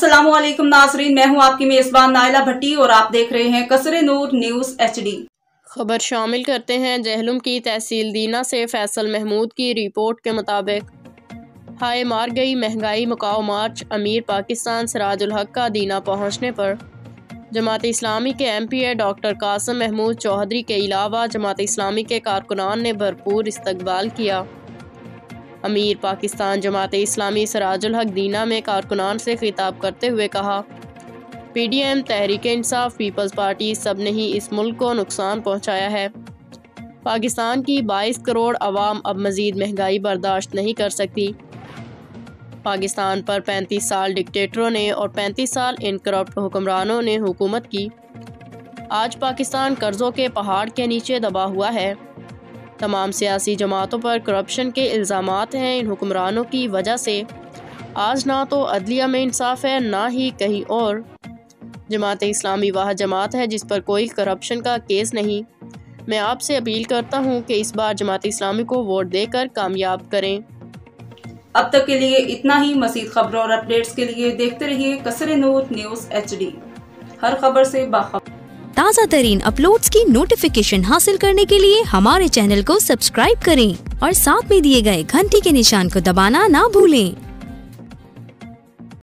अस्सलामुअलैकुम नाजरीन, मैं हूं आपकी मेज़बान नाइला भट्टी और आप देख रहे हैं कसरे नूर न्यूज़ HD। खबर शामिल करते हैं जहलुम की तहसील दीना से फैसल महमूद की रिपोर्ट के मुताबिक हाय मार गई महंगाई मुकाओ मार्च अमीर पाकिस्तान सिराजुल हक का दीना पहुंचने पर जमात इस्लामी के MPA डॉक्टर कासिम महमूद चौधरी के अलावा जमात इस्लामी के कारकुनान ने भरपूर इस्तकबाल किया। अमीर पाकिस्तान जमात इस्लामी सिराजुल हक दीना में कारकुनान से खिताब करते हुए कहा, PDM Tehreek Insaf peoples party सब ने ही इस मुल्क को नुकसान पहुंचाया है। पाकिस्तान की 22 करोड़ आवाम अब मज़ीद महंगाई बर्दाश्त नहीं कर सकती। पाकिस्तान पर 35 साल डिक्टेटरों ने और 35 साल इन करप्ट हुक्मरानों ने हुकूमत की। आज पाकिस्तान कर्ज़ों के पहाड़ के नीचे दबा हुआ है। तमाम सियासी जमातों पर करप्शन के इल्ज़ामात हैं। इन हुक्मरानों की वजह से आज ना तो अदलिया में इंसाफ है ना ही कहीं और। जमात इस्लामी वह जमात है जिस पर कोई करप्शन का केस नहीं। मैं आपसे अपील करता हूं कि इस बार जमात इस्लामी को वोट देकर कामयाब करें। अब तक के लिए इतना ही। मज़ीद खबरों और अपडेट्स के लिए देखते रहिए कसरे नूर न्यूज़ HD। हर खबर से बाखबर। ताज़ा तरीन अपलोड्स की नोटिफिकेशन हासिल करने के लिए हमारे चैनल को सब्सक्राइब करें और साथ में दिए गए घंटी के निशान को दबाना ना भूलें।